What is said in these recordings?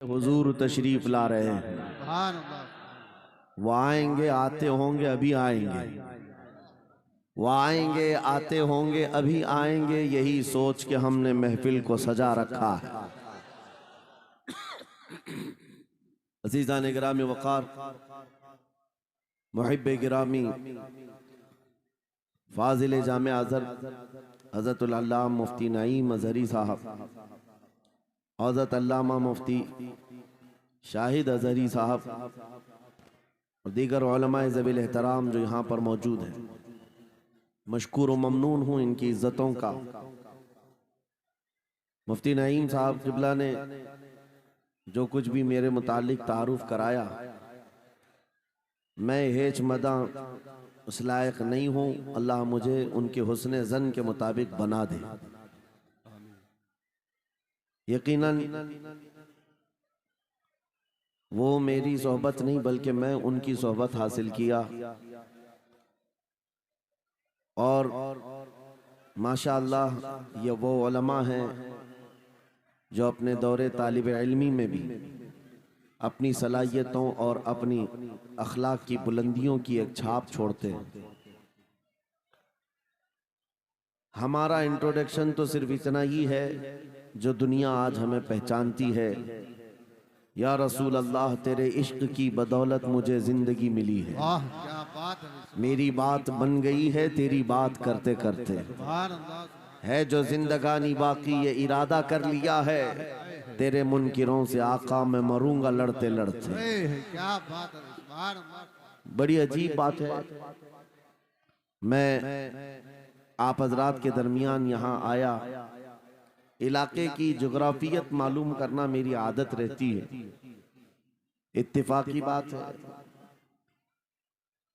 हुजूर तशरीफ ला रहे हैं, वो आएंगे आते होंगे अभी आएंगे, वो आएंगे आते होंगे अभी आएंगे, यही सोच के हमने महफिल को सजा रखा है। अज़ीज़ान गिरामी वक़ार, मुहिब्बे गिरामी, फाजिल जामे अज़हर हज़रतुल अल्लामा मुफ्ती नईम अज़हरी साहब, हज़रत अल्लामा मुफ्ती शाहिद अज़हरी साहब और दीगर उलमाए ज़वील एहतराम जो यहाँ पर मौजूद हैं, मशकूर व ममनून हूँ इनकी इज़्ज़तों का। मुफ्ती नईम साहब क़िबला ने जो कुछ भी मेरे मुतालिक तारुफ कराया, मैं हेच मदा उस लायक नहीं हूँ। अल्लाह मुझे उनके हुस्न ज़न के मुताबिक बना दे। यकीनन वो मेरी सोहबत नहीं बल्कि मैं उनकी सोहबत हासिल किया और माशाअल्लाह ये वो उलमा हैं जो अपने दौरे तालिब इल्मी में भी अपनी सलाहियतों और अपनी अखलाक की बुलंदियों की एक छाप छोड़ते हैं। हमारा इंट्रोडक्शन तो सिर्फ इतना ही है जो दुनिया आज हमें पहचानती है। या रसूल अल्लाह, तेरे इश्क की बदौलत मुझे जिंदगी मिली है। क्या बात है। मेरी बात बन गई है तेरी बात करते करते, है जो जिंदगानी बाकी ये इरादा कर लिया है, तेरे मुनकिरों से आका मैं मरूंगा लड़ते लड़ते। क्या बात है। बड़ी अजीब बात है। मैं आप हजरात के दरमियान यहाँ आया, इलाके की जोग्राफियत मालूम करना मेरी आदत रहती है। इत्तेफाकी बात है,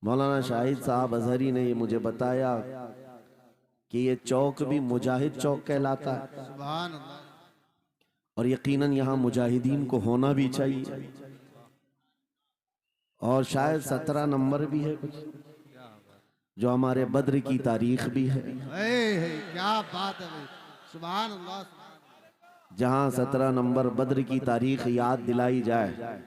मौलाना शाहिद साहब अज़हरी ने ये मुझे बताया कि ये चौक भी मुजाहिद चौक कहलाता है सुभान अल्लाह। और यकीनन यहाँ मुजाहिदीन को होना भी चाहिए। और शायद 17 नंबर भी है कुछ, जो हमारे बद्र की तारीख भी है। क्या बात है भाई, सुभान अल्लाह। जहाँ 17 नंबर बद्र की तारीख याद दिलाई जाए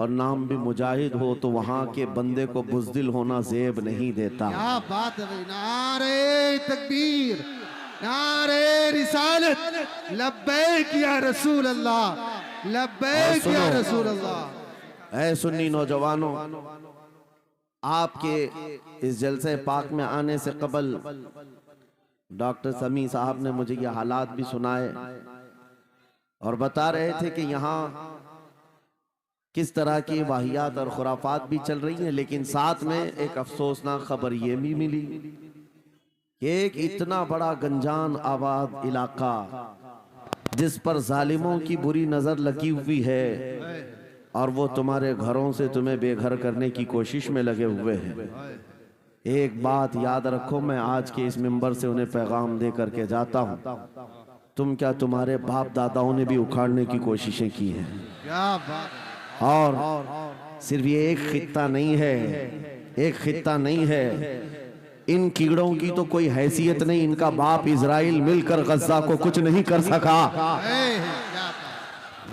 और नाम भी मुजाहिद हो तो वहाँ के बंदे को बुज़दिल होना ज़ेब नहीं देता। क्या बात है भाई। नारे तकबीर, नारे रिसालत, लब्बैक या रसूल अल्लाह, लब्बैक या रसूल अल्लाह। ऐ सुन्नी नौजवानों, आपके इस जलसे पाक में आने से कबल डॉक्टर समी साहब ने मुझे ये हालात भी सुनाए और बता रहे थे कि यहाँ किस तरह की वाहियात और खुराफात भी चल रही हैं। लेकिन साथ में एक अफसोसनाक खबर ये भी मिली कि एक इतना बड़ा गंजान आबाद इलाका जिस पर जालिमों की बुरी नजर लगी हुई है और वो तुम्हारे घरों से तुम्हें बेघर करने की कोशिश में लगे हुए हैं। एक बात याद रखो, मैं आज के इस मिंबर से उन्हें पैगाम दे करके जाता हूँ, तुम क्या तुम्हारे बाप दादाओं ने भी उखाड़ने की कोशिशें की हैं। क्या बात। और सिर्फ ये एक खित्ता नहीं है, एक खित्ता नहीं है, इन कीड़ों की तो कोई हैसियत नहीं। इनका बाप इजराइल मिलकर गज़ा को कुछ नहीं कर सका।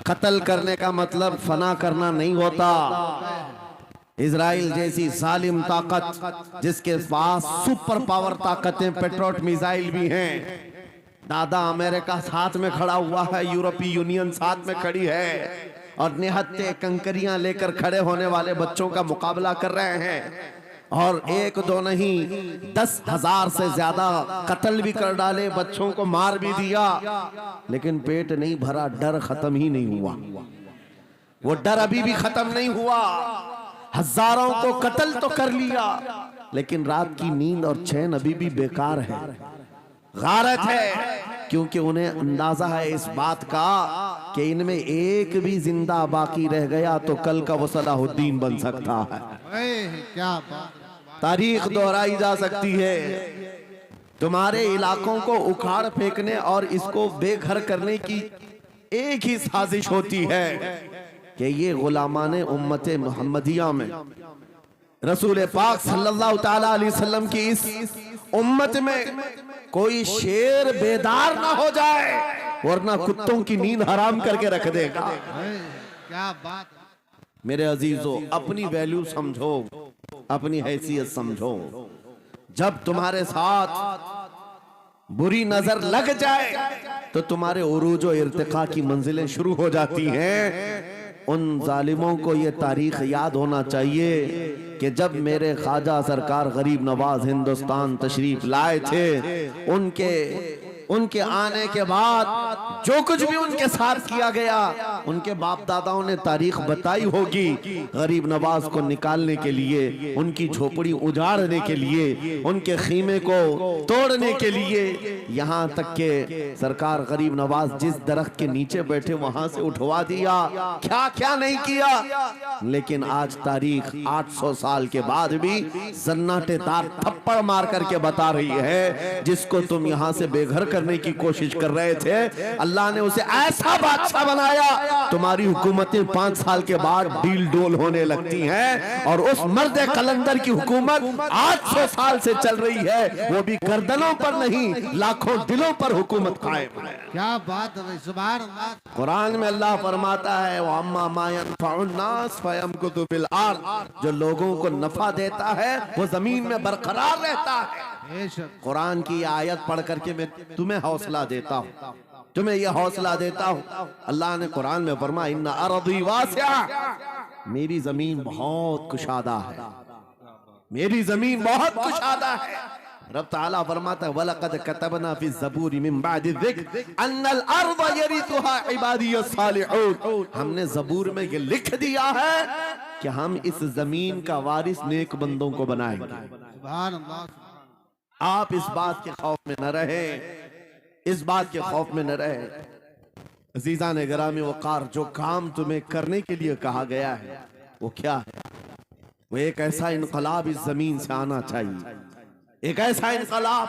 कत्ल करने का मतलब फना करना नहीं होता। इजराइल जैसी जालिम ताकत जिसके पास सुपर पावर ताकतें, पेट्रोट मिसाइल भी हैं, दादा अमेरिका साथ में खड़ा हुआ है, यूरोपीय यूनियन साथ में खड़ी है और निहत्ते कंकरियां लेकर खड़े होने वाले बच्चों का मुकाबला कर रहे हैं। और एक दो नहीं 10,000 से ज्यादा कत्ल भी कर डाले, बच्चों को मार भी दिया, लेकिन पेट नहीं भरा, डर खत्म ही नहीं हुआ। वो डर अभी भी खत्म नहीं हुआ। हजारों को कत्ल तो कर लिया, लेकिन रात की नींद और चैन अभी भी बेकार है, गारत है, क्योंकि उन्हें अंदाजा है इस बात का कि इनमें एक भी जिंदा बाकी रह गया तो कल का वो सलाहुद्दीन बन सकता है। क्या बात। तारीख दोहराई जा सकती है। तुम्हारे इलाकों को उखाड़ फेंकने और इसको बेघर करने की एक ही साजिश होती है कि ये गुलामाने उम्मत मुहम्मदिया में रसूल पाक सल्लल्लाहु ताला अलैहि वसल्लम की इस उम्मत में कोई शेर बेदार ना हो जाए, वरना कुत्तों की नींद हराम करके रख देगा। क्या बात है। मेरे अजीजों, अपनी वैल्यू समझो, अपनी हैसियत समझो। जब तुम्हारे साथ बुरी नजर लग जाए तो तुम्हारे उरूज और इर्तिका की मंजिलें शुरू हो जाती हैं। उन जालिमों को ये तारीख याद होना चाहिए कि जब मेरे ख्वाजा सरकार गरीब नवाज हिंदुस्तान तशरीफ लाए थे, उनके आने के बाद जो कुछ भी उनके साथ किया गया, उनके बाप दादाओं ने तारीख बताई होगी। गरीब नवाज को निकालने के लिए, उनकी झोपड़ी उजाड़ने के लिए, उनके खीमे को तोड़ने के लिए, यहाँ तक के सरकार गरीब नवाज जिस दरख्त के नीचे बैठे वहां से उठवा दिया, क्या क्या नहीं किया। लेकिन आज तारीख 800 साल के बाद भी सन्नाटेदार थप्पड़ मार करके बता रही है, जिसको तुम यहाँ से बेघर करने की कोशिश कर रहे थे, अल्लाह ने उसे ऐसा बादशाह बनाया। तुम्हारी हुकूमतें 5 साल के बाद डील डोल होने लगती हैं, और उस मर्द कलंदर की हुकूमत 800 साल से चल रही है, वो भी गर्दनों पर नहीं, लाखों दिलों पर हुकूमत कायम है। क्या बात है भाई, सुभान अल्लाह। कुरान में अल्लाह फरमाता है, वअम्मा मा यनफउन्नास फयमकुतु फिल अर्द, जो लोगों को नफा देता है वो जमीन में बरकरार रहता है। कुरान की आयत पढ़ करके मैं तुम्हें हौसला देता हूँ, तुम्हें यह हौसला देता हूँ। अल्लाह ने कुरान में फरमाया, इन्ना अर्दी वासिआ, मेरी जमीन बहुत कुशादा है, मेरी जमीन बहुत कुशादा है। रब ताला फरमाता है, वलक़द कतबना फी ज़बूर मिन बादि ज़िक्र अन्नल अर्द यरिथुहा इबादियस सालिहून, हमने ज़बूर में ये लिख दिया है कि हम इस जमीन का वारिस नेक बंदों को बनाएंगे। सुभान अल्लाह। आप इस बात के खौफ में न रहे, इस बात के खौफ में न रहे। अजीज़ान गिरामी वक़ार, जो काम तुम्हें करने के लिए कहा गया है वो क्या है? वो एक ऐसा इनकलाब इस जमीन से आना चाहिए, एक ऐसा इनकलाब।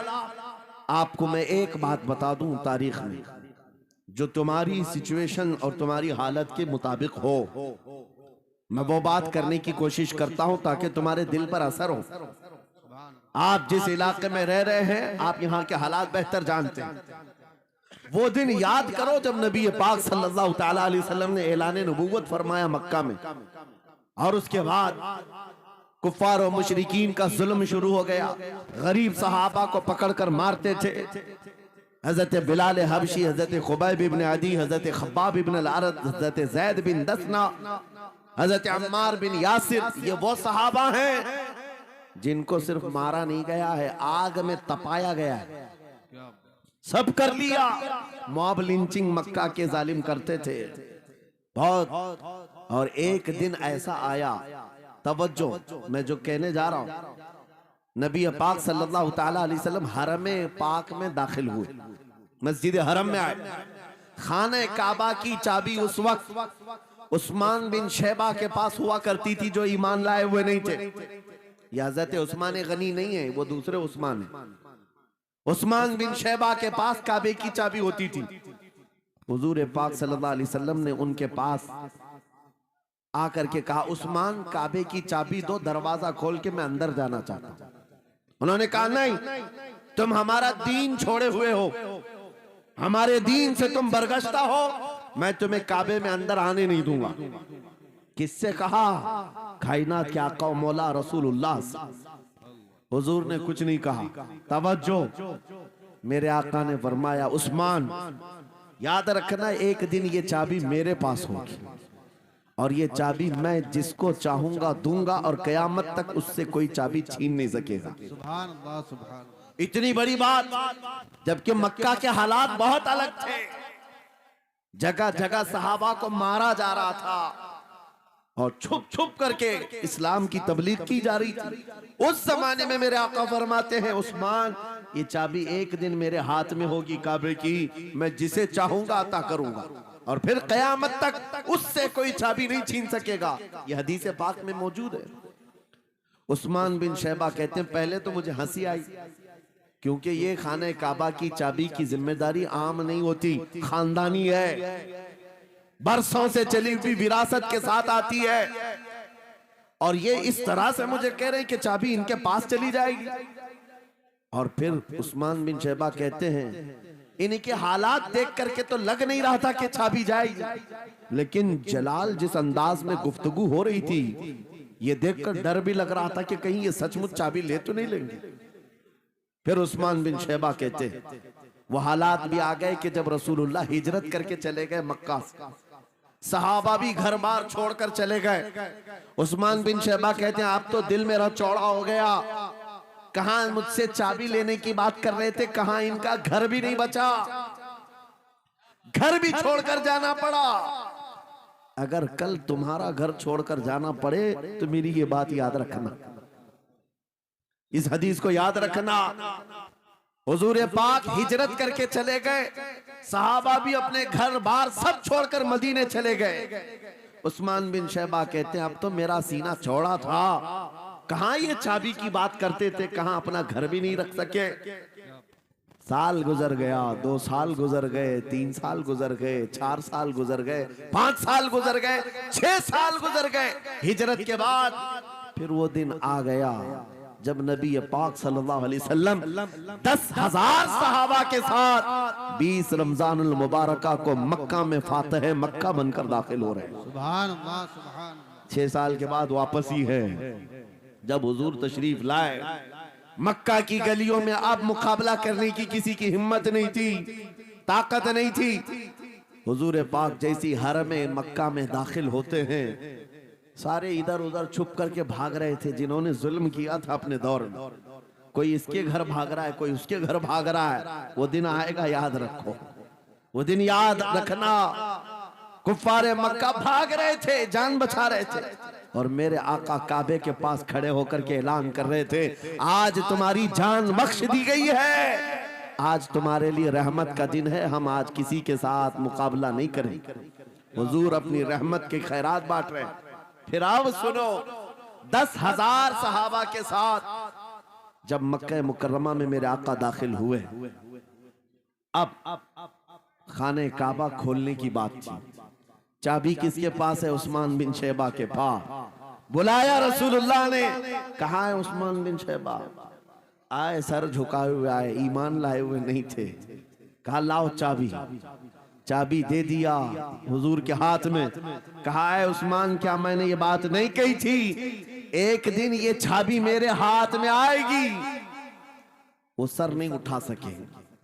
आपको मैं एक बात बता दूं तारीख में, जो तुम्हारी सिचुएशन और तुम्हारी हालत के मुताबिक हो, मैं वो बात करने की कोशिश करता हूं ताकि तुम्हारे दिल पर असर हो। आप जिस इलाके में रह रहे हैं, आप यहाँ के हालात बेहतर जानते हैं। वो दिन याद करो जब नबी पाक सल्लल्लाहु तआला अलैहि वसल्लम ने ऐलान नबूवत फरमाया मक्का में, और उसके बाद कुफ्फार और मुशरिकीन का जुल्म शुरू हो गया। गरीब सहाबा को पकड़कर मारते थे। हजरत बिलाल हबशी, हजरत खुबैब इब्न अदी, हजरत खब्बाब इब्न अल-अरद, हजरत जैद बिन दसना, हजरत अम्मार बिन यासिर, ये वो सहाबा हैं जिनको सिर्फ मारा नहीं गया है, आग में तपाया गया है। सब कर लिया। मॉब लिंचिंग मक्का के जालिम करते थे बहुत। और एक दिन ऐसा आया, तवज्जो, मैं जो कहने जा रहा हूं, नबी पाक सल्लल्लाहु तआला अलैहि वसल्लम हरम पाक में दाखिल हुए, मस्जिद हरम में आए। खाने काबा की चाबी उस वक्त उस्मान बिन शैबा के पास हुआ करती थी, जो ईमान लाए हुए नहीं थे। यह हज़रत उस्मान गनी नहीं है, वो दूसरे उस्मान है। उस्मान बिन शैबा के पास काबे की चाबी होती थी। हुजूर पाक सल्लल्लाहु अलैहि वसल्लम ने उनके पास आकर के कहा, उस्मान काबे की चाबी दो, दरवाजा खोल के मैं अंदर जाना चाहता हूं। उन्होंने कहा, नहीं, तुम हमारा दीन छोड़े हुए हो, हमारे दीन से तुम बरगश्ता हो, मैं तुम्हें काबे में अंदर आने नहीं दूंगा। किससे कहा? कायनात के आका व मौला रसूलुल्लाह। हुजूर ने कुछ नहीं कहा। तवज्जो, मेरे आका ने फरमाया, उस्मान याद रखना, एक दिन ये चाबी मेरे पास होगी, और ये चाबी मैं जिसको चाहूंगा दूंगा, और कयामत तक उससे कोई चाबी छीन नहीं सकेगा। सुभान अल्लाह, सुभान अल्लाह। इतनी बड़ी बात, जबकि मक्का के हालात बहुत अलग थे। जगह जगह सहाबा को मारा जा रहा था, और छुप छुप करके इस्लाम की तबलीग की जा रही थी। उस जमाने में मेरे आका फरमाते हैं, उस्मान, ये चाबी एक दिन मेरे हाथ में होगी काबे की, मैं जिसे चाहूंगा अता करूंगा, और फिर कयामत तक उससे कोई चाबी नहीं छीन सकेगा। यह हदीस पाक में मौजूद है। उस्मान बिन शैबा कहते हैं, पहले तो मुझे हंसी आई, क्योंकि ये खाने काबा की चाबी की जिम्मेदारी आम नहीं होती, खानदानी है, बरसों से चली हुई विरासत के साथ आती है। और ये इस तरह से मुझे कह रहे हैं कि चाबी इनके पास चली जाएगी। और फिर उस्मान बिन शैबा कहते हैं इनके हालात देख करके तो लग नहीं रहा था कि चाबी जाएगी, लेकिन जलाल जिस अंदाज में गुफ्तगू हो रही थी, ये देखकर डर भी लग रहा था कि कहीं ये सचमुच चाबी ले तो नहीं लेंगे। फिर उस्मान बिन शैबा कहते हैं वो हालात भी आ गए कि जब रसूलुल्लाह हिजरत करके चले गए मक्का से, सहाबा भी घर बार छोड़कर चले गए। उस्मान बिन शैबा कहते हैं आप तो दिल मेरा चौड़ा हो गया, कहां मुझसे चाबी लेने की बात कर रहे थे, कहां इनका घर भी नहीं बचा, घर भी छोड़कर जाना पड़ा। अगर कल तुम्हारा घर छोड़कर जाना पड़े तो मेरी ये बात याद रखना, इस हदीस को याद रखना। हुजूर पाक हिजरत करके चले गए, सहाबा भी अपने घर बार सब छोड़कर मदीने चले गए। उस्मान बिन शैबा कहते हैं अब तो मेरा सीना चौड़ा था, कहां ये चाबी की बात करते थे, कहां अपना घर भी नहीं रख सके। साल गुजर गया, 2 साल गुजर गए, 3 साल गुजर गए, 4 साल गुजर गए, 5 साल गुजर गए, 6 साल गुजर गए। हिजरत के बाद फिर वो दिन आ गया जब नबी पाक सल्लल्लाहु अलैहि वसल्लम 10,000 सहाबा के साथ 20 रमजानुल मुबारका को मक्का में फातह मक्का बनकर दाखिल हो रहे हैं। सुभान अल्लाह, सुभान अल्लाह। 6 साल के बाद वापस ही है। जब हुजूर तशरीफ लाए, मक्का की गलियों में अब मुकाबला करने की किसी की हिम्मत नहीं थी, ताकत नहीं थी। हुजूर पाक जैसी हरम मक्का में दाखिल होते हैं, सारे इधर उधर छुप करके भाग रहे थे जिन्होंने जुल्म किया था अपने दौर में। कोई इसके घर भाग रहा है, कोई उसके घर भाग रहा है। वो दिन आएगा, याद रखो, वो दिन याद रखना। कुफ्फारे मक्का भाग रहे थे, जान बचा रहे थे, और मेरे आका काबे के पास खड़े होकर के ऐलान कर रहे थे आज तुम्हारी जान बख्श दी गई है, आज तुम्हारे लिए रहमत का दिन है, हम आज किसी के साथ मुकाबला नहीं करेंगे। हुजूर अपनी रहमत के खैरात बांट रहे हैं। फिर अब सुनो, 10,000 सहाबा के साथ जब मक्का मुकर्रमा में मेरे आका दाखिल हुए, अब खाने काबा खोलने की बात थी। चाबी किसके पास है? उस्मान बिन शैबा के पास। बुलाया रसूलुल्लाह ने, कहा है उस्मान बिन शैबा? आए, सर झुकाए हुए आए, ईमान लाए हुए नहीं थे। कहा लाओ चाबी। चाबी दे दिया हुजूर के हाथ में। कहा है उस्मान क्या मैंने ये बात नहीं कही थी, एक दिन ये चाबी मेरे हाथ में आएगी। वो सर नहीं उठा सके,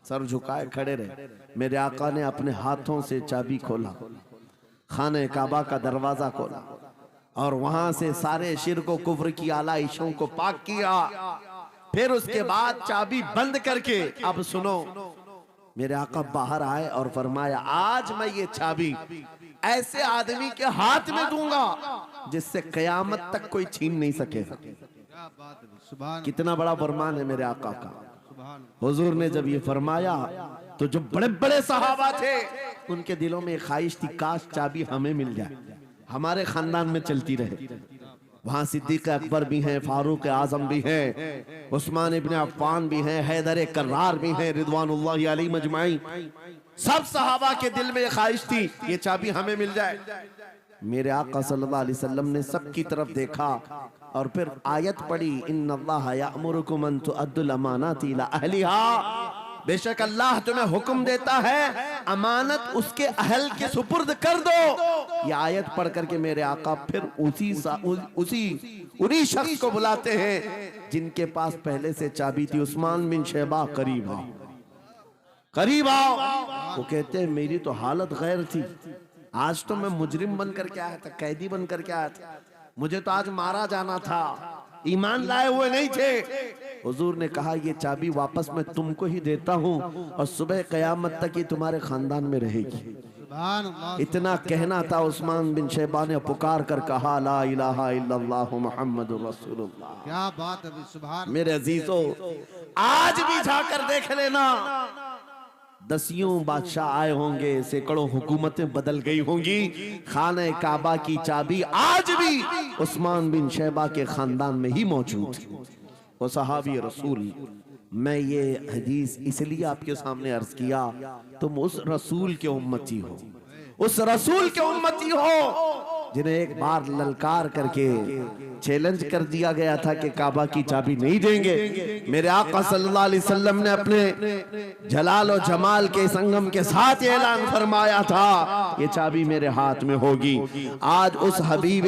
सर झुकाए खड़े रहे। मेरे आका ने अपने हाथों से चाबी खोला, खाने काबा का दरवाजा खोला, और वहां से सारे शिर्क व कुफ्र की आलाइशों को पाक किया। फिर उसके बाद चाबी बंद करके, अब सुनो, मेरे आका बाहर आए और फरमाया आज मैं ये चाबी ऐसे आदमी के हाथ में दूंगा जिससे कयामत तक कोई छीन नहीं सकेगा। कितना बड़ा फरमान है मेरे आका का। हुजूर ने जब ये फरमाया तो जो बड़े बड़े सहाबा थे उनके दिलों में ख्वाहिश थी काश चाबी हमें मिल जाए, हमारे खानदान में चलती रहे। वहां सिद्दीक अकबर भी हैं, फारूक आजम भी हैं, उस्मान इब्ने अफ्फान भी हैं, हैदर कर्रार भी हैं, रिदवानुल्लाहि अलैहि मजमाइन। सब सहाबा के दिल में ख्वाहिश थी ये चाबी हमें मिल जाए। मेरे आका सल्लल्लाहु अलैहि वसल्लम ने सबकी तरफ देखा और फिर आयत पढ़ी, इन्नल्लाह यअमुरुकुम अन तुअद्दुल अमानाति इला अहलिहा, बेशक अल्लाह तुम्हें हुक्म देता है अमानत उसके अहल के सुपुर्द कर दो। ये आयत पढ़ करके मेरे आका फिर उन्हीं शख्स को बुलाते हैं जिनके पास पहले से चाबी थी। उस्मान बिन शैबा, करीब आओ, करीब आओ। वो कहते हैं मेरी तो हालत गैर थी, आज तो मैं मुजरिम बन करके आया था, कैदी बन करके आया था, मुझे तो आज मारा जाना था, ईमान लाए हुए नहीं थे। हुजूर ने कहा ये चाबी वापस मैं तुमको ही देता हूँ और सुबह कयामत तक ये तुम्हारे खानदान में रहेगी। इतना कहना था, उस्मान बिन शैबा ने पुकार कर कहा ला इलाहा इल्लल्लाह मुहम्मदुर रसूलुल्लाह। क्या बात है, सुभान। मेरे अजीजों, आज भी जाकर देख लेना, दसियों बादशाह आए होंगे, सैकड़ों हुकूमतें बदल गई होंगी, खाने काबा की चाबी आज भी उस्मान बिन शैबा के खानदान में ही मौजूद है। वो सहाबी रसूल। मैं ये हदीस इसलिए आपके सामने अर्ज किया, तुम उस रसूल के उम्मती हो, उस रसूल के उम्मती हो जिन्हें एक बार ललकार करके चैलेंज कर दिया गया था कि काबा की चाबी नहीं देंगे, मेरे आका सल्लल्लाहु अलैहि वसल्लम ने अपने जलाल और जमाल के संगम के साथ ये ऐलान फरमाया था, ये चाबी मेरे हाथ में होगी। आज उस हबीब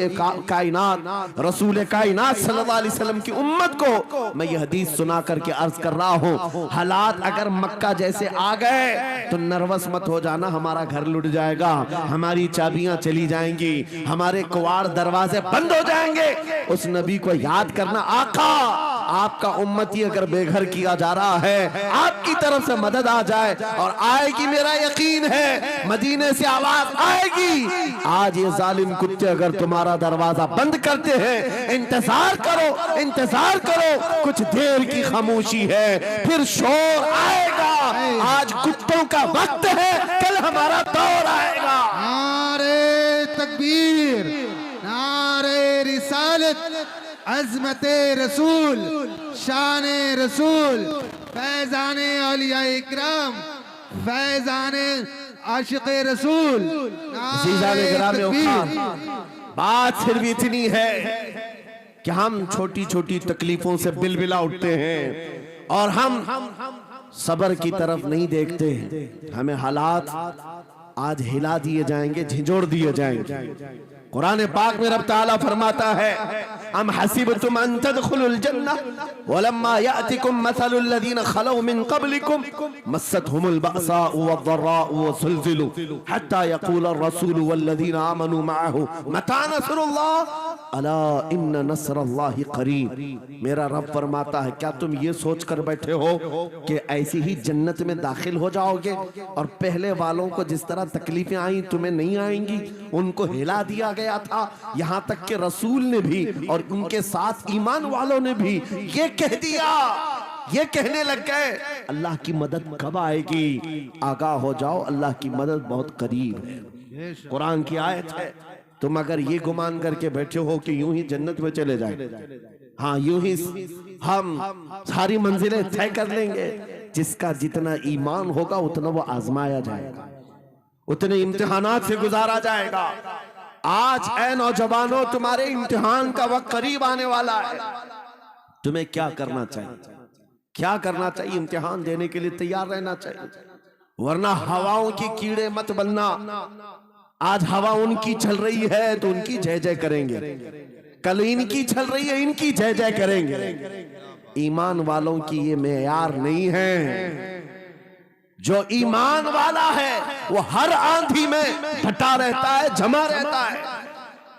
कायनात रसूल कायनात सल्लल्लाहु अलैहि वसल्लम की उम्मत को मैं ये हदीस सुना करके अर्ज कर रहा हूँ, हालात अगर मक्का जैसे आ गए तो नर्वस मत हो जाना, हमारा घर लुट जाएगा, हमारी चाबियां चली जाएंगी, हमारे कुवाड़ दरवाजे बंद हो जाएंगे। उस नबी को याद करना, आका आपका उम्मती अगर बेघर किया जा रहा है, आपकी तरफ से मदद आ जाए और आएगी, मेरा यकीन है मदीने से आवाज आएगी। आज ये जालिम कुत्ते अगर तुम्हारा दरवाजा बंद करते हैं, इंतजार करो, इंतजार करो, कुछ देर की खामोशी है, फिर शोर आएगा। आज कुत्तों का वक्त है, कल हमारा दौर आएगा। नारे तकबीर, नारे रिसालत, अज़मते रसूल, शाने रसूल, फैजाने औलिया इकराम, फैजाने आशिक़े रसूल। बात सिर्फ इतनी है कि हम छोटी छोटी तकलीफों से बिलबिला उठते हैं और हम सबर की तरफ नहीं देखते। हमें हालात आज हिला दिए जाएंगे, झिझोड़ दिए जाएंगे। कुरान पाक में रब ताला फरमाता है, अम हसिबतुम अन तदखुलुल जन्नह वलम्मा यातिकुम मसलुल लदीना खलौ मिन क़ब्लिकुम मस्सतहुमुल बअसाउ वद्दर्राउ वज़ुलज़िलू हत्ता यक़ूलर रसूलु वल्लदीना आमनू मअहु मता नस्रुल्लाह अला इन्न नस्रल्लाहि क़रीब। मेरा रब फरमाता है, क्या तुम ये सोच कर बैठे हो कि ऐसी ही जन्नत में दाखिल हो जाओगे और पहले वालों को जिस तरह तकलीफें आई तुम्हें नहीं आएंगी? उनको हिला दिया गया था, यहाँ तक कि रसूल ने भी और उनके साथ ईमान वालों ने भी ये कह दिया, ये कहने लग गए अल्लाह की मदद कब आएगी? आगाह हो जाओ, अल्लाह की मदद बहुत करीब है। कुरान की आयत है। तुम अगर ये गुमान करके बैठे हो कि यूं ही जन्नत में चले जाए, हाँ यूं ही हम सारी मंजिलें तय कर लेंगे, जिसका जितना ईमान होगा उतना वो आजमाया जाएगा, उतने इम्तिहानात से गुजारा जाएगा। आज ऐ नौजवानों, तुम्हारे इम्तिहान का वक्त करीब आने वाला है। तुम्हें क्या करना चाहिए? क्या करना चाहिए? इम्तिहान देने के लिए तैयार रहना चाहिए, वरना हवाओं की कीड़े मत बनना। आज हवा उनकी चल रही है तो उनकी जय जय करेंगे, कल इनकी चल रही है इनकी जय जय करेंगे। ईमान वालों की ये मेयार नहीं है। जो ईमान वाला है वो हर आंधी में डटा रहता है, जमा रहता है।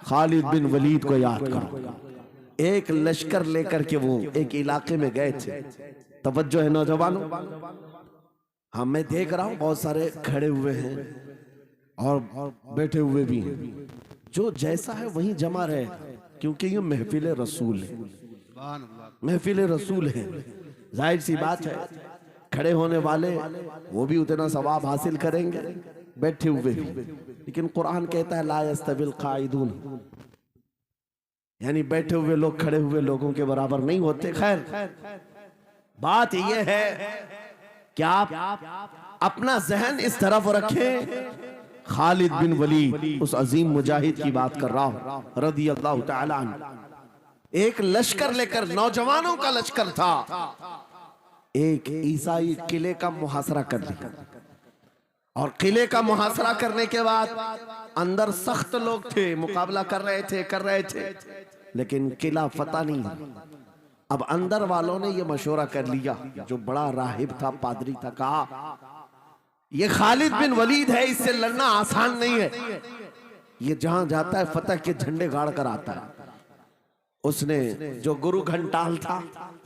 खालिद बिन वलीद को याद करो, एक लश्कर लेकर के वो एक इलाके में गए थे। तवज्जो है नौजवानों, हाँ मैं देख रहा हूं बहुत सारे खड़े हुए हैं और बैठे हुए भी हैं, जो जैसा है वहीं जमा रहे, क्योंकि ये महफिल रसूल है, महफिल रसूल है। जाहिर सी बात है खड़े होने वाले वो भी उतना सवाब हासिल करेंगे, बैठे हुए भी। लेकिन कुरान कहता है ला यस्तविल काइदून, यानी बैठे हुए लोग खड़े हुए लोगों के बराबर नहीं होते। खैर बात यह है कि आप अपना जहन इस तरफ रखें। खालिद बिन वलीद उस अजीम मुजाहिद की बात कर रहा हूं रदी अल्लाह तआला अन्हु। एक लश्कर लेकर, नौजवानों का लश्कर था, एक ईसाई किले का मुहासरा कर लिया और किले का मुहासरा करने के बाद अंदर सख्त लोग थे, मुकाबला कर रहे थे, लेकिन किला फतह नहीं हुआ। अब अंदर वालों ने यह मशवरा कर लिया, जो बड़ा राहिब था, पादरी था, कहा ये खालिद बिन वलीद है, इससे लड़ना आसान नहीं है, ये जहां जाता है फतह के झंडे गाड़ कर आता है। उसने जो गुरु घंटाल था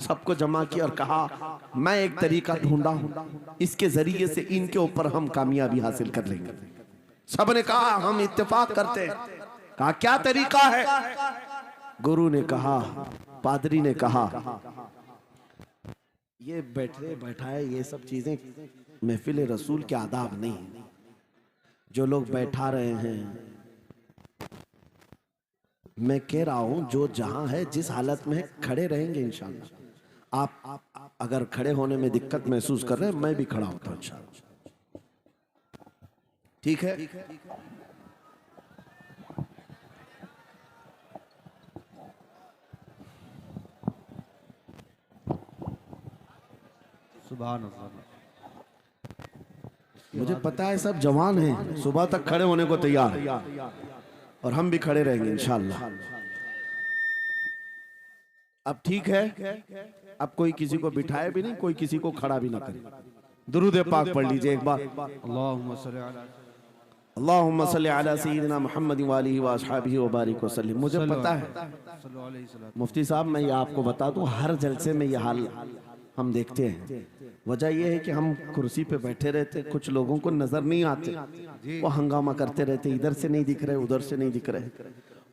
सबको जमा किया और कहा मैं एक तरीका ढूंढा हूं, इसके जरिए से इनके ऊपर हम कामयाबी हासिल कर लेंगे। सबने कहा हम इत्तेफाक करते हैं। कहा क्या तरीका है? गुरु ने कहा, पादरी ने कहा ये बैठाए ये सब चीजें महफिल रसूल के आदाब नहीं। जो लोग बैठा रहे हैं, मैं कह रहा हूं जो जहां है जिस हालत में है खड़े रहेंगे इंशाअल्लाह। आप अगर खड़े होने में दिक्कत महसूस कर रहे हैं, मैं भी खड़ा होता हूं इंशाअल्लाह, ठीक है? सुभान अल्लाह। मुझे पता है सब जवान हैं, सुबह तक खड़े होने को तैयार हैं और हम भी खड़े रहेंगे इंशाल्लाह। अब ठीक है, अब कोई किसी को बिठाए भी नहीं, कोई किसी को खड़ा भी ना करे। दुरूद पाक पढ़ लीजिए एक बार। अल्लाहुम्मा सल्ली अला अल्लाहुम्मा सल्ली अला सय्यिदिना मुहम्मद व आलिहि व अस्हाबिहि व बारिक वसल्लम। मुझे पता है सल्लल्लाहु अलैहि वसल्लम। मुफ्ती साहब, मैं ये आपको बता दूं, हर जलसे में ये हाल हम देखते हैं। वजह यह है कि हम कुर्सी पे बैठे रहते, कुछ लोगों को नजर नहीं आते, वो हंगामा करते रहते, इधर से नहीं दिख रहे, उधर से नहीं दिख रहे,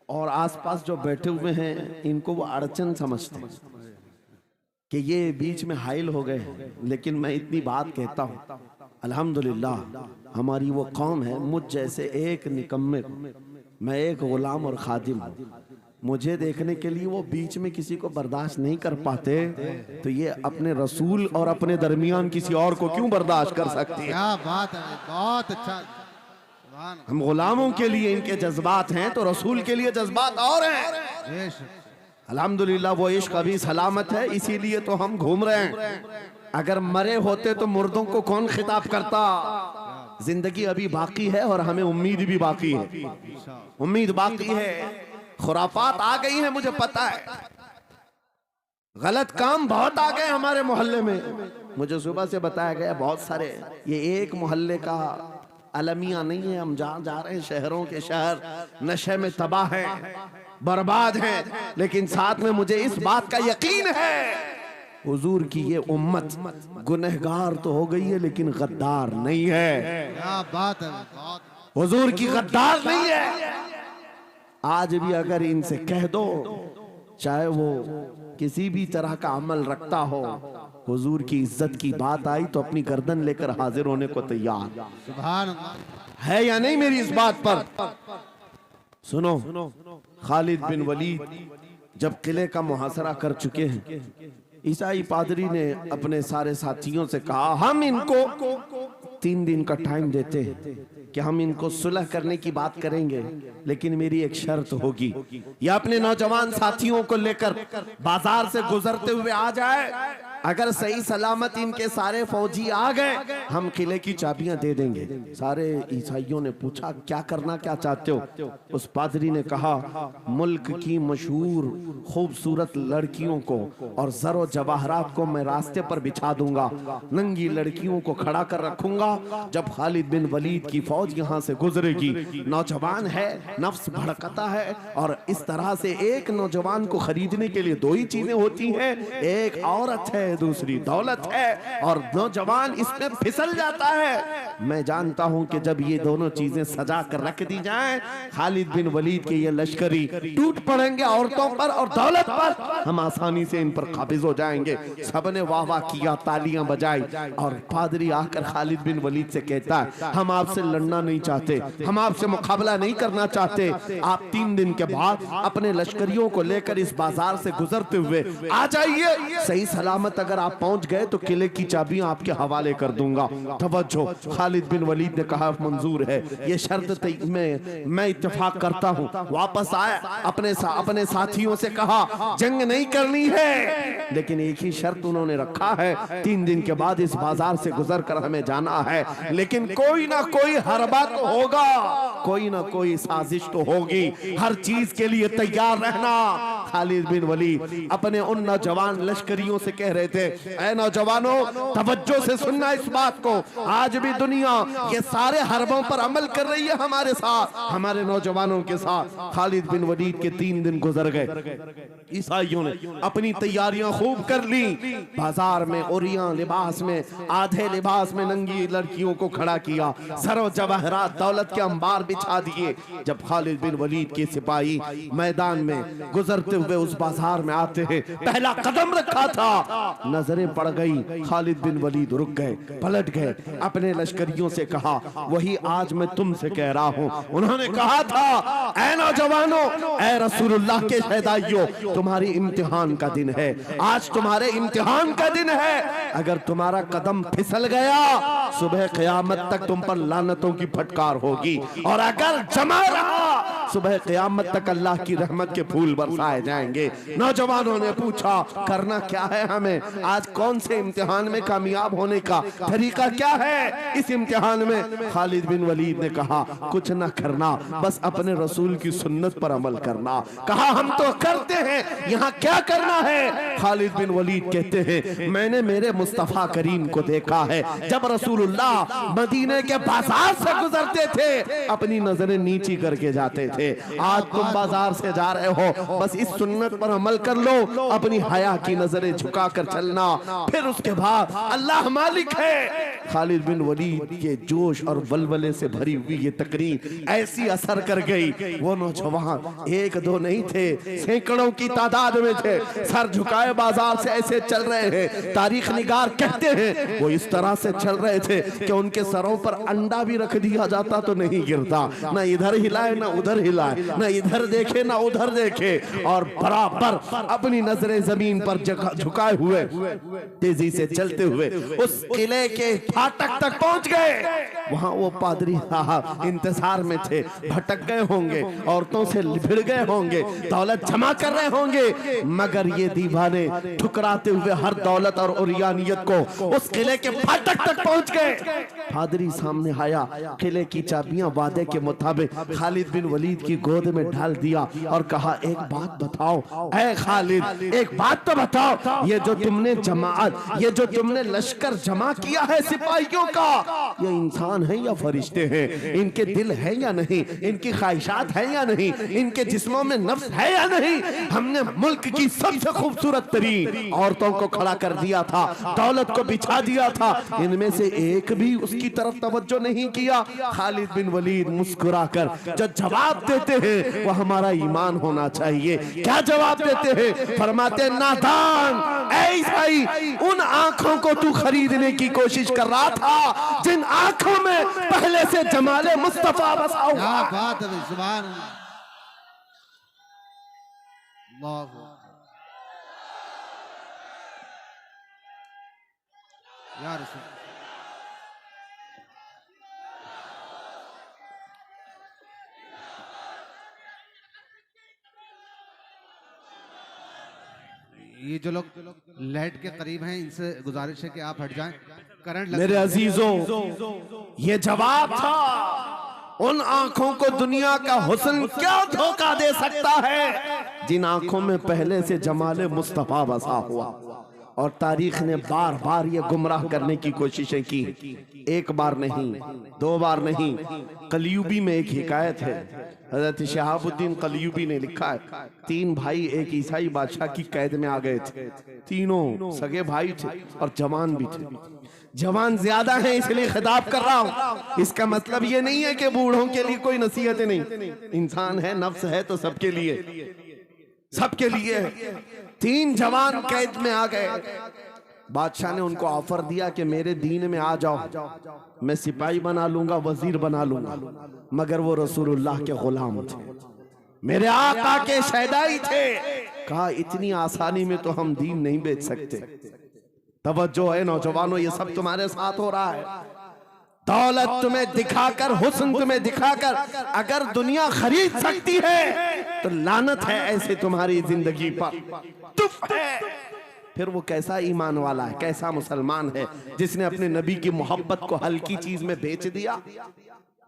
और आसपास जो बैठे हुए हैं इनको वो अड़चन समझते हैं कि ये बीच में हाइल हो गए। लेकिन मैं इतनी बात कहता हूँ, अल्हम्दुलिल्लाह हमारी वो कौम है, मुझ जैसे एक निकम्मे को, मैं एक गुलाम और खादिम हूँ, मुझे देखने के लिए वो बीच में किसी को बर्दाश्त नहीं कर पाते, तो ये अपने रसूल और अपने दरमियान किसी और को क्यों बर्दाश्त कर सकती है? क्या बात है, बहुत अच्छा। सुभान हम गुलामों के लिए इनके जज्बात हैं तो रसूल के लिए जज्बात और हैं। अल्लाह। अल्हम्दुलिल्लाह वो इश्क अभी सलामत है, इसीलिए तो हम घूम रहे हैं। अगर मरे होते तो मुर्दों को कौन खिताब करता? जिंदगी अभी बाकी है और हमें उम्मीद भी बाकी है, उम्मीद बाकी है। खुराफात आ गई है, मुझे पता है, गलत काम बहुत आ गए हमारे मोहल्ले में। मुझे सुबह से बताया गया बहुत सारे, ये एक मोहल्ले का अलमिया नहीं है, हम जहाँ जा रहे हैं शहरों के शहर नशे में तबाह हैं, बर्बाद हैं। लेकिन साथ में मुझे इस बात का यकीन है, हुजूर की ये उम्मत गुनहगार तो हो गई है लेकिन गद्दार नहीं है। क्या बात है, बहुत। हुजूर की गद्दार नहीं है। आज भी अगर इनसे कह दो, चाहे वो किसी भी तरह का अमल रखता हो, हुजूर की इज्जत की बात आई तो अपनी गर्दन लेकर हाजिर होने को तैयार सुभान अल्लाह। है या नहीं मेरी इस बात पर? सुनो, खालिद बिन वलीद जब किले का मुहासरा कर चुके हैं, ईसाई पादरी ने अपने सारे साथियों से कहा, हम इनको 3 दिन का टाइम देते हैं कि हम इनको सुलह करने की बात करेंगे, लेकिन मेरी एक शर्त होगी, या अपने नौजवान साथियों को लेकर बाजार से गुजरते हुए आ जाए, अगर सही सलामत इनके सारे फौजी आ गए हम किले की चाबियां दे देंगे। सारे ईसाइयों ने पूछा, क्या करना, क्या चाहते हो? उस पादरी ने कहा, मुल्क की मशहूर खूबसूरत लड़कियों को और जरो जवाहरात को मैं रास्ते पर बिछा दूंगा, नंगी लड़कियों को खड़ा कर रखूंगा, जब खालिद बिन वलीद की फौज यहाँ से गुजरेगी, नौजवान है, नफ्स भड़कता है, और इस तरह से एक नौजवान को खरीदने के लिए 2 ही चीजें होती हैं, एक औरत है, दूसरी दौलत है, और नौजवान इसमें फिसल जाता है। मैं जानता हूं कि जब ये दोनों चीजें सजा कर रख दी जाएं, खालिद बिन वलीद के ये लश्करी टूट पड़ेंगे औरतों पर और दौलत पर, हम आसानी से इन पर काबिज हो जाएंगे। सबने वाह वाह किया, तालियां बजाई, और पादरी आकर खालिद बिन वलीद से कहता है, हम आपसे लड़ना नहीं चाहते, हम आपसे मुकाबला नहीं करना चाहते, आप 3 दिन के बाद अपने लश्करियों को लेकर इस बाजार से गुजरते हुए आ जाइए, सही सलामत अगर आप पहुंच गए तो किले की चाबियां आपके हवाले कर दूंगा। तवज्जो, खालिद बिन वलीद ने कहा, मंजूर है, ये शर्त मैं इत्तेफाक करता हूं। वापस आया, अपने साथियों से कहा, जंग नहीं करनी है, लेकिन एक ही शर्त उन्होंने रखा है, 3 दिन के बाद इस बाजार से गुजर कर हमें जाना है, लेकिन कोई ना कोई हरबा तो होगा, कोई ना कोई साजिश तो होगी, हर चीज के लिए तैयार रहना। खालिद बिन वलीद अपने उन नौजवान लश्करियों से कह रहे थे, ऐ नौजवानों, तवज्जो से सुनना इस बात को, आज भी दुनिया ये सारे हरबों पर अमल कर रही है हमारे साथ, हमारे नौजवानों के साथ। खालिद बिन वलीद के 3 दिन गुजर गए, ईसाइयों ने अपनी तैयारियां खूब कर ली, बाजार में ओरियां लिबास में, आधे लिबास में नंगी लड़कियों को खड़ा किया, सरो जवाहरात दौलत के अंबार बिछा दिए। जब खालिद बिन वलीद के सिपाही मैदान में गुजरते हुए उस बाजार में आते हैं, पहला कदम रखा था, नजरें पड़ गई, खालिद बिन वलीद रुक गए, पलट गए, अपने लश्करियों से कहा, वही आज मैं तुमसे कह रहा हूं। उन्होंने कहा था, ऐ नौजवानों, ऐ रसूलुल्लाह के शहदाइयों, तुम्हारी इम्तिहान का दिन है, आज तुम्हारे इम्तिहान का दिन है, अगर तुम्हारा कदम फिसल गया सुबह क़यामत तक तुम पर लानतों की फटकार होगी, और अगर जमा रहा सुबह क़यामत तक अल्लाह की रहमत के फूल बरसाए जाएंगे। नौजवानों ने पूछा करना क्या है हमें, आज कौन से इम्तिहान में कामयाब होने का तरीका क्या है इस इम्तिहान में। खालिद बिन वलीद ने कहा कुछ ना करना, बस अपने रसूल की सुन्नत पर अमल करना। कहा हम तो करते हैं, यहाँ क्या करना है। खालिद बिन वलीद कहते हैं मैंने मेरे मुस्तफा करीम को देखा है, जब रसूलुल्लाह मदीने के बाजार से गुजरते थे अपनी नजरें नीची करके जाते थे। आज तुम बाजार से जा रहे हो, बस इस सुन्नत पर अमल कर लो, अपनी हया की नजरें झुकाकर चलना, फिर उसके बाद अल्लाह मालिक है। खालिद बिन वलीद के जोश और वलवले से भरी हुई ये तकरीर ऐसी असर कर गई, वो नौजवान एक दो नहीं थे, सैकड़ों की तादाद में थे, सर झुकाए बाजार से ऐसे चल रहे हैं। तारीख निगार कहते हैं वो इस तरह से चल रहे थे कि उनके सरों पर अंडा भी रख दिया जाता तो नहीं गिरता, ना इधर हिलाए ना उधर हिलाए, ना इधर देखे ना उधर देखे, और बराबर अपनी नजरें जमीन पर झुकाए हुए तेजी से चलते हुए उस किले के फाटक तक पहुंच गए। वहां वो पादरी साहब इंतजार में थे, भटक गए होंगे, औरतों से भिड़ गए होंगे, दौलत जमा कर रहे होंगे, मगर ये दीवाने ठुकराते हुए हर दौलत और उरियानियत को उस किले के फाटक तक पहुंच गए। पादरी सामने आया, किले की चाबियां वादे के मुताबिक खालिद बिन वलीद की गोद में डाल दिया और कहा एक बात बताओ ऐ खालिद, एक बात तो बताओ, ये जो तुमने जमात, ये जो तुमने लश्कर जमा किया है सिपाहियों का, ये इंसान है या फरिश्ते हैं, इनके दिल है या नहीं, इनकी ख्वाहिशात है या नहीं, इनके जिस्मों में नफ्स है या नहीं। हमने मुल्क की सबसे खूबसूरत तरीन औरतों को खड़ा कर दिया था, दौलत को बिछा दिया था, इनमें से एक भी उसकी तरफ तवज्जो नहीं किया। खालिद बिन वलीद मुस्कुराकर जो जवाब देते हैं वो हमारा ईमान होना चाहिए। क्या जवाब देते हैं? फरमाते नादान, ऐसा ही उन आंखों को तू खरीदने की कोशिश कर रहा था जिन आंखों में पहले से जमाले मुस्तफा बसा हुआ। क्या बात है, सुभान अल्लाह। या रसूल ये जो लोग लाइट के करीब हैं इनसे गुजारिश है कि आप हट जाएं, करंट लग मेरे अजीजों, ये जवाब था उन आंखों को दुनिया का हुस्न क्या धोखा दे सकता है जिन आंखों में पहले से जमाले मुस्तफा बसा हुआ। और तारीख ने बार बार ये गुमराह करने की कोशिशें की, एक बार नहीं, दो बार नहीं। कलयुबी में एक हिकायत है, हजरत शहाबुद्दीन कलयुबी ने लिखा है, तीन भाई एक ईसाई बादशाह की कैद में आ गए थे, तीनों सगे भाई थे और जवान भी थे। जवान ज्यादा है इसलिए खिताब कर रहा हूं, इसका मतलब ये नहीं है कि बूढ़ों के लिए कोई नसीहतें नहीं, इंसान है, नफ्स है तो सबके लिए, सबके लिए। तीन जवान कैद में आ गए, बादशाह ने उनको ऑफर दिया कि मेरे दीन में आ जाओ, मैं सिपाही बना लूंगा, वजीर बना लूंगा, मगर वो रसूलुल्लाह के गुलाम थे, मेरे आका के शहदाई थे। कहा इतनी आसानी में तो हम दीन नहीं बेच सकते। तवज्जो है नौजवानों, ये सब तुम्हारे साथ हो रहा है। दौलत तुम्हें दिखाकर, हुस्न तुम्हें दिखाकर अगर दुनिया खरीद सकती है तो लानत है ऐसे तुम्हारी जिंदगी पर, तुफ है। फिर वो कैसा ईमान वाला है, कैसा मुसलमान है जिसने अपने नबी की मोहब्बत को हल्की चीज में बेच दिया।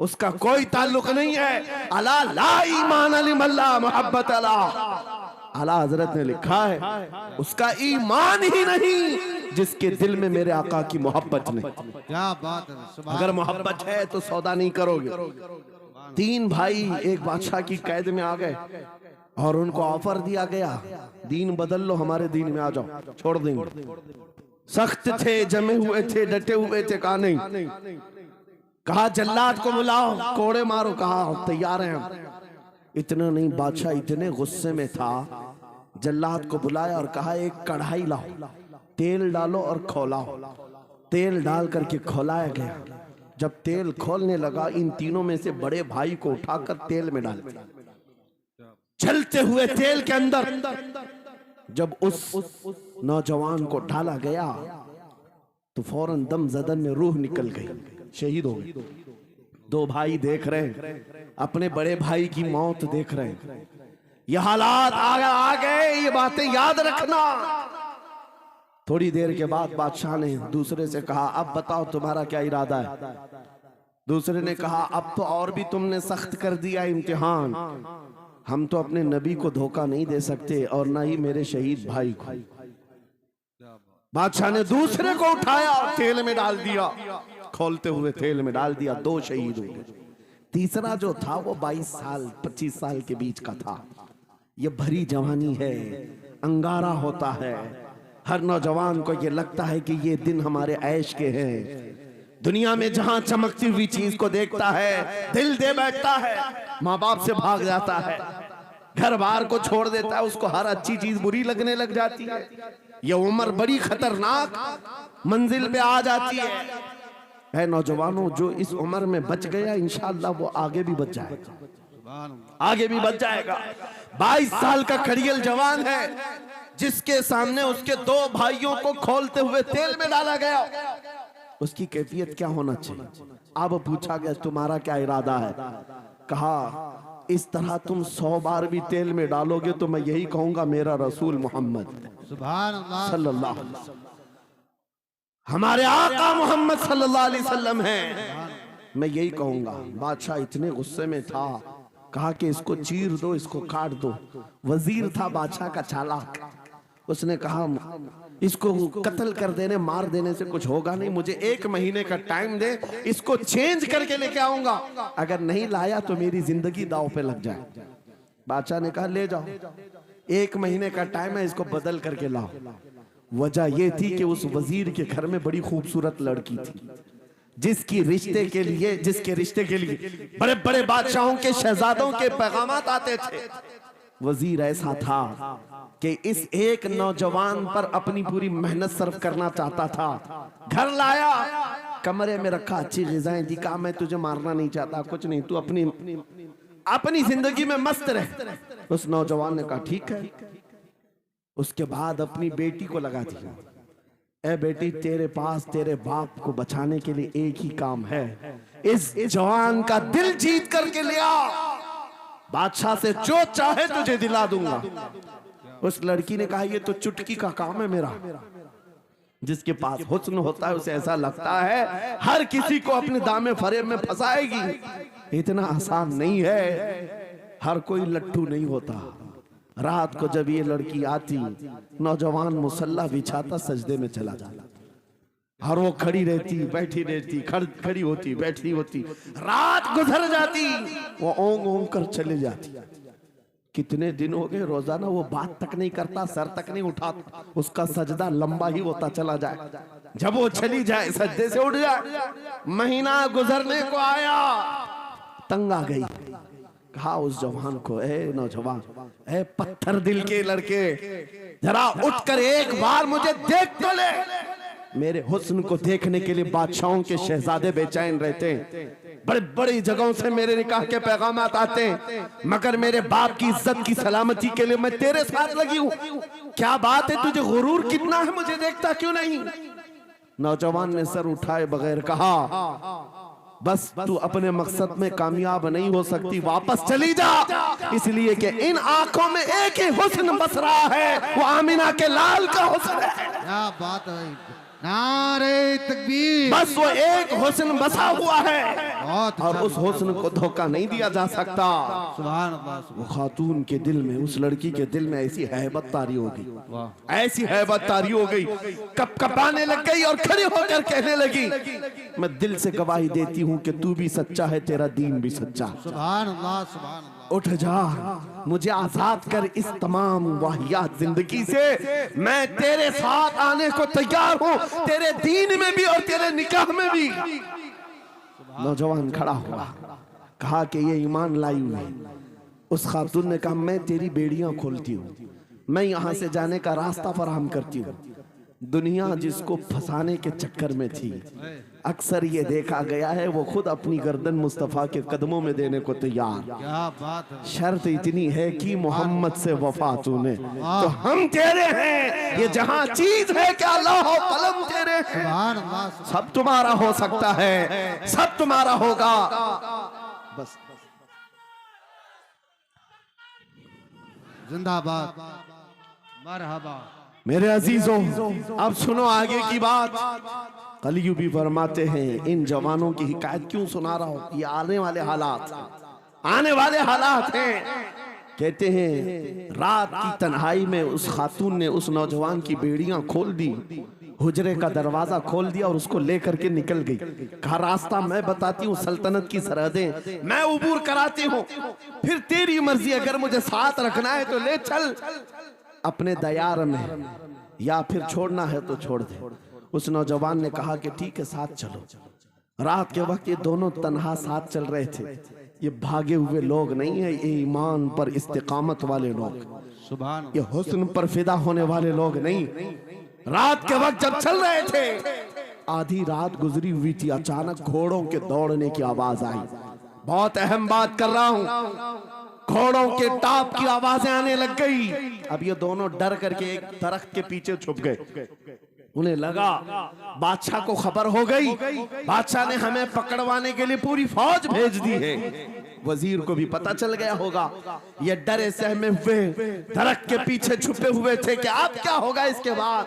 उसका कोई ताल्लुक नहीं है। अला ला ईमान अलिमल्ला मोहब्बत अला, आला हजरत ने लिखा है उसका ईमान ही नहीं जिसके दिल में मेरे आका की मोहब्बत नहीं। क्या बात है, अगर मोहब्बत है तो सौदा नहीं करोगे। तीन भाई एक बादशाह की कैद में आ गए और उनको ऑफर दिया गया, दीन बदल लो, हमारे दीन में आ जाओ, छोड़ देंगे। सख्त थे, जमे हुए थे, डटे हुए थे, कहा नहीं। कहा जल्लाद को बुलाओ, कोड़े मारो, कहा तैयार हैं हम। इतना नहीं, बादशाह इतने गुस्से में था, जल्लाद को बुलाया और कहा एक कढ़ाई लाओ, तेल डालो और खौलाओ। तेल डाल करके खौलाया गया। जब तेल खोलने लगा, इन तीनों में से बड़े भाई को उठाकर तेल में डाल दिया। चलते हुए तेल के अंदर जब उस नौजवान को डाला गया तो फौरन दम जदन में रूह निकल गई, शहीद हो गए। दो भाई देख रहे हैं, अपने बड़े भाई की मौत देख रहे हैं। ये हालात आ गए, ये बातें याद रखना। थोड़ी देर के बाद बादशाह ने दूसरे से कहा, अब बताओ तुम्हारा क्या इरादा है। दूसरे ने कहा, अब तो और भी तुमने सख्त कर दिया इम्तिहान। हम तो अपने नबी को धोखा नहीं दे सकते और ना ही मेरे शहीद भाई को। बादशाह ने दूसरे को उठाया और तेल में डाल दिया, खोलते हुए तेल में डाल दिया। 2 शहीद हो गए। तीसरा जो था वो 22 साल 25 साल के बीच का था। ये भरी जवानी है, अंगारा होता है। हर नौजवान को ये लगता है कि ये दिन हमारे ऐश के हैं। दुनिया में जहां चमकती हुई चीज को देखता है दिल दे बैठता है, माँ बाप से भाग जाता है, घर बार को छोड़ देता है, उसको हर अच्छी चीज बुरी लगने लग जाती है। ये उम्र बड़ी खतरनाक मंजिल पे आ जाती है नौजवानों, जो इस उम्र में बच गया इंशाअल्लाह वो आगे भी बच जाएगा, आगे भी बच जाएगा। 22 साल का खड़ियल जवान है जिसके सामने उसके 2 भाइयों को खोलते हुए तेल में डाला गया। उसकी कैफियत क्या होना चाहिए? अब पूछा गया तुम्हारा क्या इरादा है? कहा, इस तरह तुम 100 बार भी तेल में डालोगे तो मैं यही कहूंगा मेरा रसूल मोहम्मद सुभान अल्लाह सल्लल्लाहु अलैहि वसल्लम, हमारे आका मोहम्मद सल्लल्लाहु अलैहि वसल्लम है, मैं यही कहूंगा। बादशाह इतने गुस्से में था, कहा कि इसको चीर दो, इसको काट दो। वजीर था बादशाह का चालाक, उसने कहा इसको कत्ल कर देने मार देने से कुछ होगा नहीं, मुझे 1 महीने का टाइम दे, इसको चेंज करके लेके आऊंगा, अगर नहीं लाया तो मेरी जिंदगी दांव पे लग जाए। बादशाह ने कहा ले जाओ, 1 महीने का टाइम है, इसको बदल करके लाओ। वजह यह थी कि उस वजीर के घर में बड़ी खूबसूरत लड़की थी जिसके रिश्ते के लिए बड़े बड़े बादशाहों के शहजादों के पैगामात आते थे। वजीर ऐसा था कि इस एक नौजवान पर अपनी पूरी मेहनत सर्व करना चाहता था। घर लाया, कमरे में रखा, अच्छी ग़िज़ाएं दी, कहा मैं तुझे मारना नहीं चाहता, कुछ नहीं, तू अपनी जिंदगी में मस्त रह। उस नौजवान ने कहा ठीक है। उसके बाद अपनी बेटी को लगा दिया, ए बेटी तेरे पास तेरे बाप को बचाने के लिए एक ही काम है, इस जवान का दिल जीत करके ले आ, बादशाह से जो चाहे तुझे दिला दूंगा। उस लड़की ने कहा ये तो चुटकी का काम है मेरा। जिसके पास हुस्न होता है उसे ऐसा लगता है हर किसी को अपने दामे फरेब में फंसाएगी। इतना आसान नहीं है, हर कोई लट्टू नहीं होता। रात को जब ये लड़की आती, नौजवान मुसल्ला बिछाता, सजदे में चला जाता और वो खड़ी रहती, बैठी रहती, खड़ी होती, बैठी होती, रात गुजर जाती, वो ओंग ओंग कर चले जाती। कितने दिन हो गए, रोजाना वो बात तक नहीं करता, सर तक नहीं उठाता, उसका सजदा लंबा ही होता चला जाए। जब वो चली जाए सजदे से उठ जाए। महीना गुजरने को आया, तंग आ गई, कहा उस जवान को, ए नौजवान, ए पत्थर दिल के लड़के, जरा उठकर एक बार मुझे देख तो ले। मेरे हुस्न को देखने के लिए बादशाहों के शहजादे बेचैन रहते हैं, बड़े बड़ी जगहों से मेरे निकाह के पैगामात आते हैं, मगर मेरे बाप की इज्जत की सलामती के लिए मैं तेरे साथ लगी हूँ। क्या बात है, तुझे गुरूर कितना है, मुझे देखता क्यों नहीं? नौजवान ने सर उठाए बगैर कहा, बस तू अपने मकसद में कामयाब नहीं हो सकती, वापस चली जा, इसलिए कि इन आंखों में एक ही हुस्न बस रहा है, वो आमिना के लाल का हुस्न है। क्या बात है, नारे तकबीर। बस वो एक हुस्न बसा हुआ है बहुत और उस हुस्न को धोखा नहीं दिया जा सकता। सुभान अल्लाह। वो खातून के दिल में, उस लड़की के दिल में ऐसी हैबत तारी हो गई, ऐसी हैबत तारी हो गई, कपकपाने लग गई और खड़ी होकर कहने लगी, मैं दिल से गवाही देती हूँ कि तू भी सच्चा है, तेरा दीन भी सच्चा। सुभान अल्लाह, सुभान अल्लाह। उठ जा, मुझे आजाद कर इस तमाम वाहियात जिंदगी से, मैं तेरे साथ आने को तैयार हूँ, तेरे दीन में भी और तेरे निकाह में भी। नौजवान खड़ा हुआ, कहा कि ये ईमान लाई हुई है। उस खातून ने कहा मैं तेरी बेड़ियां खोलती हूँ, मैं यहाँ से जाने का रास्ता फराहम करती हूँ। दुनिया जिसको फंसाने के चक्कर में थी, अक्सर ये देखा गया है वो खुद अपनी गर्दन मुस्तफा के कदमों में देने को तैयार। क्या बात है। शर्त इतनी है कि मोहम्मद से वफा तूने तो हम तेरे हैं, ये जहां चीज है क्या अल्लाह हो कलम तेरे हैं। सुभान अल्लाह। सब तुम्हारा हो सकता है, सब तुम्हारा होगा, बस जिंदाबाद, मरहबा। मेरे अजीजों, अब सुनो आगे की बात। कलियू भी फरमाते हैं, इन जवानों की हिकायत क्यों सुना रहा हूं, ये आने वाले हालात हैं। कहते हैं रात की तन्हाई में उस खातून ने उस नौजवान की बेड़ियां खोल दी, हुजरे का दरवाजा खोल दिया और उसको लेकर के निकल गई। कहा रास्ता मैं बताती हूँ, सल्तनत की सरहदें मैं उबूर कराती हूँ, फिर तेरी मर्जी, अगर मुझे साथ रखना है तो ले चल अपने दयार में, या फिर छोड़ना है तो छोड़ दे। उस नौजवान ने कहा कि ठीक है साथ चलो। रात के वक्त ये दोनों तन्हा साथ चल रहे थे। ये भागे हुए लोग नहीं है, ये ईमान पर इस्तिकामत वाले लोग, सुभान, ये हुस्न पर फिदा होने वाले लोग नहीं। रात के वक्त जब चल रहे थे, आधी रात गुजरी हुई थी, अचानक घोड़ों के दौड़ने की आवाज आई। बहुत अहम बात कर रहा हूं, घोड़ों के टाप की आवाजें आने लग गई। अब ये दोनों डर करके एक दरख्त के पीछे छुप गए। उन्हें लगा बादशाह को खबर हो गई, बादशाह ने हमें पकड़वाने के लिए पूरी फौज भेज दी है। वजीर को भी पता चल गया होगा। ये डरे सहमे हुए दरख्त के पीछे छुपे हुए थे कि अब क्या होगा इसके बाद।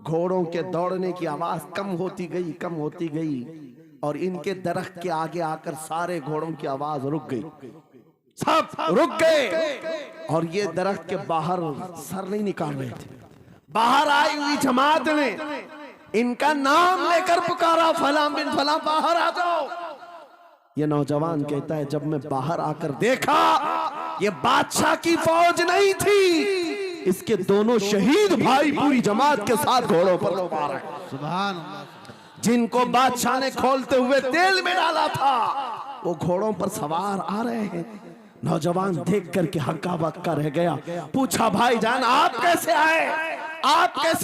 घोड़ों के दौड़ने की आवाज कम होती गई और इनके दरख्त के आगे आकर सारे घोड़ों की आवाज रुक गई, सब रुक गए। और ये दरख्त के बाहर सर नहीं निकाल रहे थे। बाहर आई हुई जमात ने इनका नाम लेकर पुकारा, फलां बिन फलां बाहर आ जाओ। ये नौजवान कहता है जब मैं बाहर आकर देखा, ये बादशाह की फौज नहीं थी, इसके दोनों शहीद भाई पूरी जमात के साथ घोड़ों पर सवार हैं। सुभान अल्लाह, जिनको बादशाह ने खोलते हुए तेल में डाला था, वो घोड़ों पर सवार आ रहे हैं। नौजवान देख करके हक्का बक्का रह गया। पूछा भाईजान आप कैसे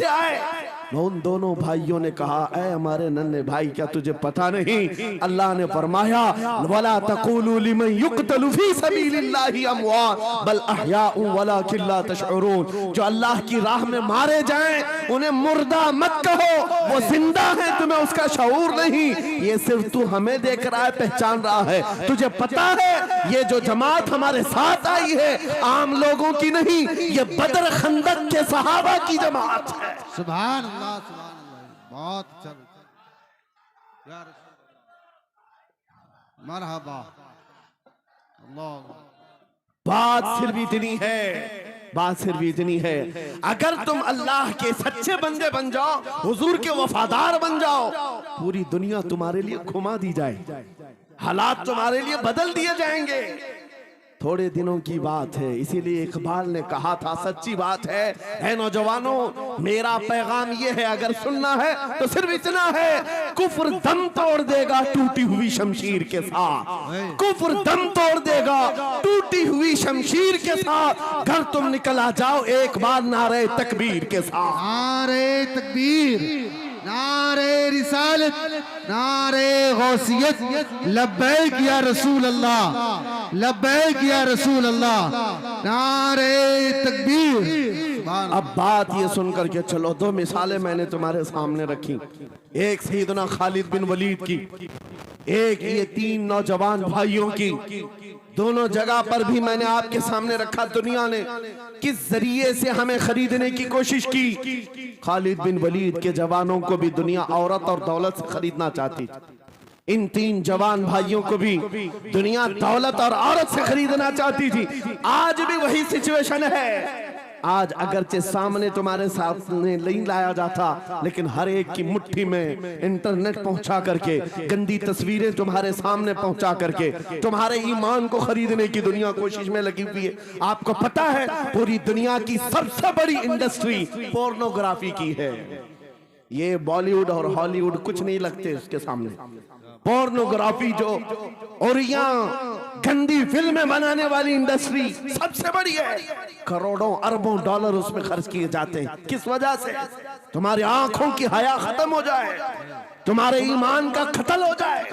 आए? उन दोनों भाइयों ने कहा, ऐ हमारे नन्हे भाई, क्या तुझे पता नहीं अल्लाह ने फरमाया वला तक़ूलू लिमन युक़तलु फी सबीलिल्लाहि अमवात बल अहयाउ वलाकिन ला तशउरून। जो अल्लाह की राह में मारे जाएं उन्हें मुर्दा मत कहो, वो जिंदा है, तुम्हें उसका शऊर नहीं। ये सिर्फ तू हमें देख रहा है, पहचान रहा है। तुझे पता है ये जो जमात हमारे साथ आई है आम लोगों की नहीं, ये बदर खंदक के सहाबा की जमात है। सुभान अल्लाह, सुभान अल्लाह, बहुत अच्छा या रसूल, मरहबा। अल्लाह, बात सिर्फ इतनी है, अगर तुम अल्लाह के सच्चे बंदे बन जाओ, हुजूर के वफादार बन जाओ, पूरी दुनिया तुम्हारे लिए घुमा दी जाए, हालात तुम्हारे लिए बदल दिए जाएंगे। थोड़े दिनों की बात है, इसीलिए इकबाल ने कहा था, सच्ची बात है नौजवानों, मेरा पैगाम ये है, अगर सुनना है तो सिर्फ इतना है, कुफ्र दम तोड़ देगा टूटी हुई शमशीर के साथ। कुफ्र दम तोड़ देगा टूटी हुई शमशीर के साथ। घर तुम निकल आ जाओ एक बार नारे तकबीर के साथ। नारे तकबीर, नारे रिसालत, नारे गौसियत, लब्बैक या रसूल अल्लाह, लब्बैक या रसूल अल्लाह, नारे तकबीर। अब बात ये सुनकर के चलो, दो मिसालें मैंने तुम्हारे सामने रखी, एक सैयदना खालिद बिन वलीद की, एक ये तीन नौजवान भाइयों की। दोनों जगह पर भी मैंने आपके सामने रखा दुनिया ने किस जरिए से हमें खरीदने की कोशिश की। खालिद बिन वलीद के जवानों को भी दुनिया औरत और दौलत से खरीदना चाहती थी। इन तीन जवान भाइयों को भी दुनिया दौलत और औरत से खरीदना चाहती थी। आज भी वही सिचुएशन है। आज अगरचे सामने तुम्हारे सामने नहीं लाया जाता, लेकिन हर एक की मुट्ठी में इंटरनेट पहुंचा करके, गंदी तस्वीरें तुम्हारे सामने पहुंचा करके तुम्हारे ईमान को खरीदने की दुनिया कोशिश में लगी हुई है। आपको पता है पूरी दुनिया की सबसे बड़ी इंडस्ट्री पोर्नोग्राफी की है। ये बॉलीवुड और हॉलीवुड कुछ नहीं लगते उसके सामने। पोर्नोग्राफी जो और यहाँ गंदी फिल्में बनाने वाली इंडस्ट्री सबसे बड़ी है। करोड़ों अरबों डॉलर उसमें खर्च किए जाते हैं। किस वजह से? तुम्हारी आंखों की हया खत्म हो जाए, तुम्हारे ईमान का कत्ल हो जाए।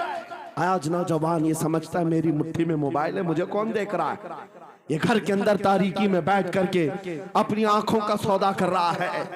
आज नौजवान ये समझता है मेरी मुट्ठी में मोबाइल है, मुझे कौन देख रहा है। ये घर के अंदर तारीकी में बैठ करके अपनी आंखों का सौदा कर रहा है।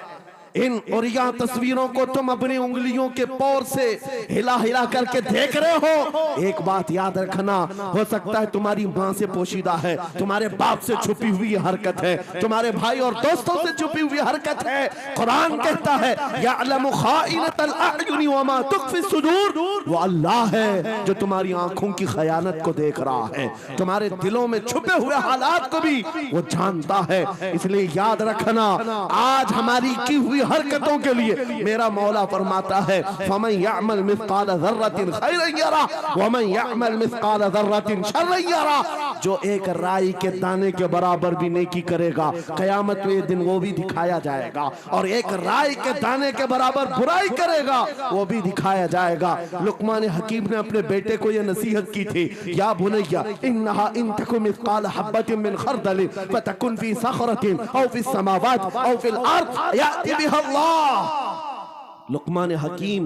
इन उरिया तस्वीरों को तुम अपनी उंगलियों के पोर से हिला हिला करके देख रहे हो। एक बात याद रखना, हो सकता है तुम्हारी माँ से पोशीदा है, तुम्हारे बाप से छुपी हुई हरकत है, तुम्हारे भाई और दोस्तों से छुपी हुई हरकत है। कुरान कहता है यअलमु खाइनतल अयुनि व मा तुख्फी सुदूर, वो अल्लाह है जो तुम्हारी आंखों की खयानत को देख रहा है, तुम्हारे दिलों में छुपे हुए हालात को भी वो जानता है। इसलिए याद रखना, आज हमारी की हुई हरकतों के लिए मेरा मौला फरमाता है फमन यअमल मिस्काल ज़र्रतिन खैरन यरा व मन यअमल मिस्काल ज़र्रतिन शर्रन यरा। जो एक राई के दाने के बराबर भी नेकी करेगा, कयामत में दिन वो भी दिखाया जाएगा, और एक राई के दाने के बराबर बुराई करेगा वो भी दिखाया जाएगा। लुकमान हकीम ने अपने बेटे को ये नसीहत की थी, या बुनैया इन्नहा इन तकुन मिस्काल हब्बतिन मिन खरदलिन फतकुन फी सखरतिन औ फी समावात औ फिल अर्द याति बिहा अल्लाह। लुकमान हकीम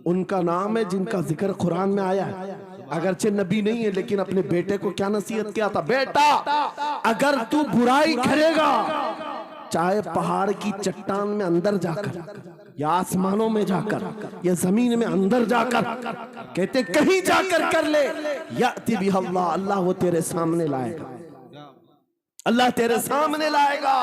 उनका नाम है जिनका जिक्र कुरान में आया है, अगरचे नबी नहीं है, लेकिन अपने बेटे को क्या नसीहत किया था, बेटा अगर तू बुराई करेगा, चाहे पहाड़ की चट्टान में अंदर जाकर या आसमानों में जाकर या जमीन में अंदर जाकर, कहते कहीं जाकर कर ले, याति बिहा अल्लाह, अल्लाह वो तेरे सामने लाएगा, अल्लाह तेरे सामने लाएगा।